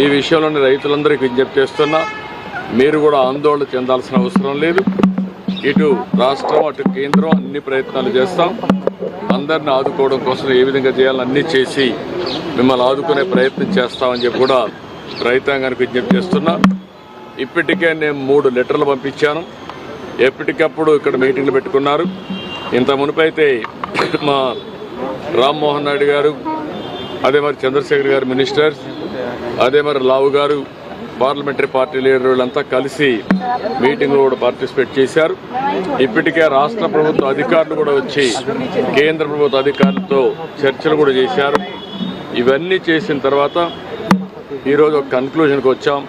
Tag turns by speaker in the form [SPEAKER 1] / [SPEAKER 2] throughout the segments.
[SPEAKER 1] ఈ విషయంలోని రైతులందరికీ విజ్ఞప్తి చేస్తున్నా, మీరు కూడా ఆందోళన చెందాల్సిన అవసరం లేదు. ఇటు రాష్ట్రం అటు కేంద్రం అన్ని ప్రయత్నాలు చేస్తాం. అందరిని ఆదుకోవడం కోసం ఏ విధంగా చేయాలని అన్నీ చేసి మిమ్మల్ని ఆదుకునే ప్రయత్నం చేస్తామని చెప్పి కూడా రైతాంగానికి విజ్ఞప్తి చేస్తున్నా. ఇప్పటికే నేను 3 లెటర్లు పంపించాను. ఎప్పటికప్పుడు ఇక్కడ మీటింగ్లు పెట్టుకున్నారు. ఇంత మునుపైతే మా రామ్మోహన్ నాయుడు గారు, అదే మరి చంద్రశేఖర్ గారు మినిస్టర్స్, అదే మరి లావు గారు పార్లమెంటరీ పార్టీ లీడర్ వీళ్ళంతా కలిసి మీటింగ్లో కూడా పార్టిసిపేట్ చేశారు. ఇప్పటికే రాష్ట్ర ప్రభుత్వ అధికారులు కూడా వచ్చి కేంద్ర ప్రభుత్వ అధికారులతో చర్చలు కూడా చేశారు. ఇవన్నీ చేసిన తర్వాత ఈరోజు ఒక కన్క్లూజన్కి వచ్చాం.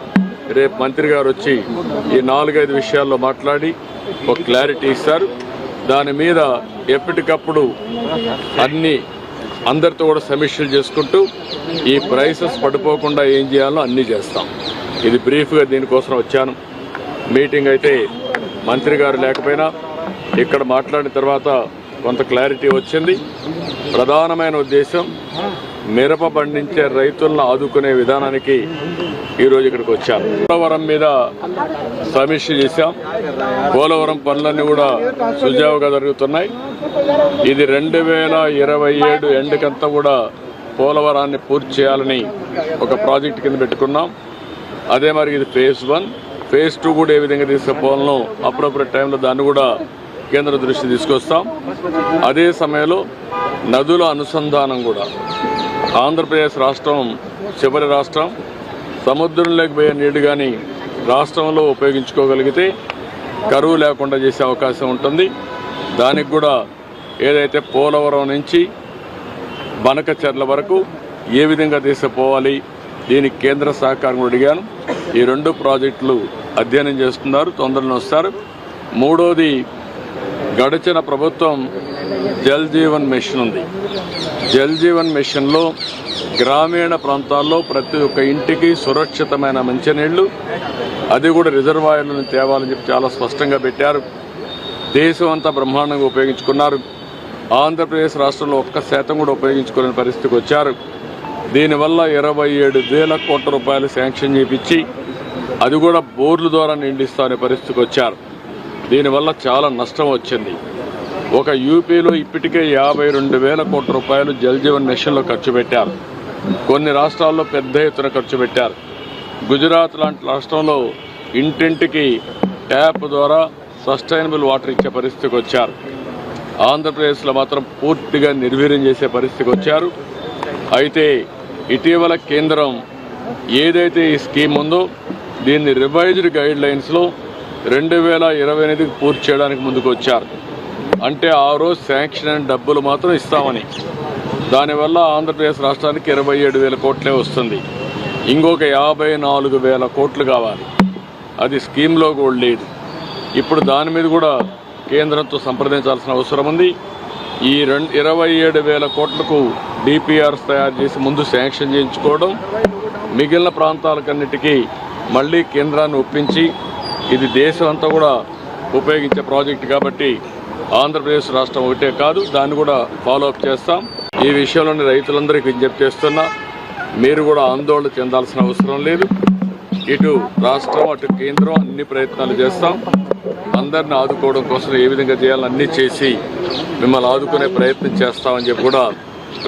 [SPEAKER 1] రేపు మంత్రి గారు వచ్చి ఈ 4-5 విషయాల్లో మాట్లాడి ఒక క్లారిటీ ఇస్తారు. దాని మీద ఎప్పటికప్పుడు అందరితో కూడా సమీక్షలు చేసుకుంటూ ఈ ప్రైసెస్ పడిపోకుండా ఏం చేయాలో అన్నీ చేస్తాం. ఇది బ్రీఫ్గా దీనికోసం వచ్చాను. మీటింగ్ అయితే మంత్రి గారు లేకపోయినా ఇక్కడ మాట్లాడిన తర్వాత కొంత క్లారిటీ వచ్చింది. ప్రధానమైన ఉద్దేశం మిరప పండించే రైతులను ఆదుకునే విధానానికి ఈరోజు ఇక్కడికి వచ్చాను. పోలవరం మీద సమీక్ష చేశాం. పోలవరం పనులన్నీ కూడా సుజావుగా జరుగుతున్నాయి. ఇది 2027 ఎండుకంతా కూడా పోలవరాన్ని పూర్తి చేయాలని ఒక ప్రాజెక్ట్ కింద పెట్టుకున్నాం. అదే మరి ఇది ఫేజ్ 1, ఫేజ్ 2 కూడా ఏ విధంగా తీసుకుపోవాలనో అప్పుడప్పుడు టైంలో దాన్ని కూడా కేంద్ర దృష్టి తీసుకొస్తాం. అదే సమయంలో నదుల అనుసంధానం కూడా ఆంధ్రప్రదేశ్ రాష్ట్రం చివరి రాష్ట్రం. సముద్రంలోకి పోయే నీరు కానీ రాష్ట్రంలో ఉపయోగించుకోగలిగితే కరువు లేకుండా చేసే అవకాశం ఉంటుంది. దానికి కూడా ఏదైతే పోలవరం నుంచి బనకచెర్ల వరకు ఏ విధంగా తీసుకుపోవాలి దీనికి కేంద్ర సహకారం కూడా అడిగాను. ఈ 2 ప్రాజెక్టులు అధ్యయనం చేస్తున్నారు, తొందరలో వస్తారు. 3వది గడిచిన ప్రభుత్వం జల్ జీవన్ మిషన్ ఉంది. జల్ జీవన్ మిషన్లో గ్రామీణ ప్రాంతాల్లో ప్రతి ఒక్క ఇంటికి సురక్షితమైన మంచినీళ్లు, అది కూడా రిజర్వాయర్లను తేవాలని చెప్పి చాలా స్పష్టంగా పెట్టారు. దేశం అంతా బ్రహ్మాండంగా ఉపయోగించుకున్నారు. ఆంధ్రప్రదేశ్ రాష్ట్రంలో 1% కూడా ఉపయోగించుకోలేని పరిస్థితికి వచ్చారు. దీనివల్ల 27,000 కోట్ల రూపాయలు శాంక్షన్ చేయించి అది కూడా బోర్ల ద్వారా నిండిస్తామనే పరిస్థితికి వచ్చారు. దీనివల్ల చాలా నష్టం వచ్చింది. ఒక యూపీలో ఇప్పటికే 52,000 కోట్ల రూపాయలు జల్ జీవన్ మిషన్లో ఖర్చు పెట్టారు. కొన్ని రాష్ట్రాల్లో పెద్ద ఎత్తున ఖర్చు పెట్టారు. గుజరాత్ లాంటి రాష్ట్రంలో ఇంటింటికి ట్యాప్ ద్వారా సస్టైనబుల్ వాటర్ ఇచ్చే పరిస్థితికి వచ్చారు. ఆంధ్రప్రదేశ్లో మాత్రం పూర్తిగా నిర్వీర్యం చేసే పరిస్థితికి వచ్చారు. అయితే ఇటీవల కేంద్రం ఏదైతే ఈ స్కీమ్ ఉందో దీన్ని రివైజ్డ్ గైడ్ లైన్స్లో 2028కి పూర్తి చేయడానికి ముందుకు వచ్చారు. అంటే ఆ రోజు శాంక్షన్ అయిన డబ్బులు మాత్రం ఇస్తామని. దానివల్ల ఆంధ్రప్రదేశ్ రాష్ట్రానికి 27,000 కోట్లే వస్తుంది. ఇంకొక 54,000 కోట్లు కావాలి. అది స్కీమ్లో కూడా లేదు. ఇప్పుడు దాని మీద కూడా కేంద్రంతో సంప్రదించాల్సిన అవసరం ఉంది. ఈ 27,000 కోట్లకు డిపిఆర్స్ తయారు చేసి ముందు శాంక్షన్ చేయించుకోవడం, మిగిలిన ప్రాంతాలకన్నిటికీ మళ్ళీ కేంద్రాన్ని ఒప్పించి, ఇది దేశం అంతా కూడా ఉపయోగించే ప్రాజెక్ట్ కాబట్టి ఆంధ్రప్రదేశ్ రాష్ట్రం ఒకటే కాదు, దాన్ని కూడా ఫాలోఅప్ చేస్తాం. ఈ విషయంలోని రైతులందరికీ విజ్ఞప్తి చేస్తున్నా, మీరు కూడా ఆందోళన చెందాల్సిన అవసరం లేదు. ఇటు రాష్ట్రం అటు కేంద్రం అన్ని ప్రయత్నాలు చేస్తాం. అందరిని ఆదుకోవడం కోసం ఏ విధంగా చేయాలని అన్నీ చేసి మిమ్మల్ని ఆదుకునే ప్రయత్నం చేస్తామని చెప్పి కూడా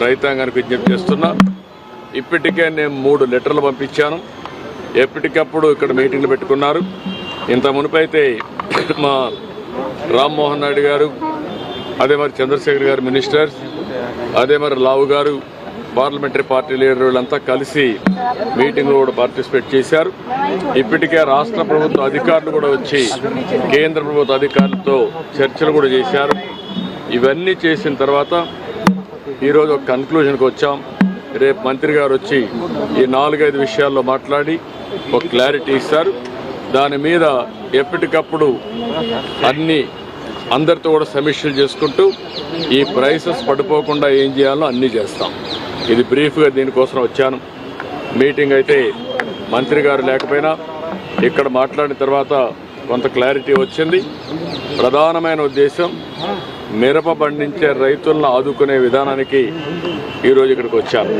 [SPEAKER 1] రైతాంగానికి విజ్ఞప్తి చేస్తున్నా. ఇప్పటికే నేను 3 లెటర్లు పంపించాను. ఎప్పటికప్పుడు ఇక్కడ మీటింగ్లు పెట్టుకున్నారు. ఇంత మునుపైతే మా రామ్మోహన్ నాయుడు గారు, అదే మరి చంద్రశేఖర్ గారు మినిస్టర్స్, అదే మరి లావు గారు పార్లమెంటరీ పార్టీ లీడర్ వీళ్ళంతా కలిసి మీటింగ్లో కూడా పార్టిసిపేట్ చేశారు. ఇప్పటికే రాష్ట్ర ప్రభుత్వ అధికారులు కూడా వచ్చి కేంద్ర ప్రభుత్వ అధికారులతో చర్చలు కూడా చేశారు. ఇవన్నీ చేసిన తర్వాత ఈరోజు ఒక కన్క్లూజన్కి వచ్చాం. రేపు మంత్రి గారు వచ్చి ఈ 4-5 విషయాల్లో మాట్లాడి ఒక క్లారిటీ ఇస్తారు. దాని మీద ఎప్పటికప్పుడు అందరితో కూడా సమీక్షలు చేసుకుంటూ ఈ ప్రైసెస్ పడిపోకుండా ఏం చేయాలో అన్నీ చేస్తాం. ఇది బ్రీఫ్గా దీనికోసం వచ్చాను. మీటింగ్ అయితే మంత్రి గారు లేకపోయినా ఇక్కడ మాట్లాడిన తర్వాత కొంత క్లారిటీ వచ్చింది. ప్రధానమైన ఉద్దేశం మిరప పండించే రైతులను ఆదుకునే విధానానికి ఈరోజు ఇక్కడికి వచ్చాను.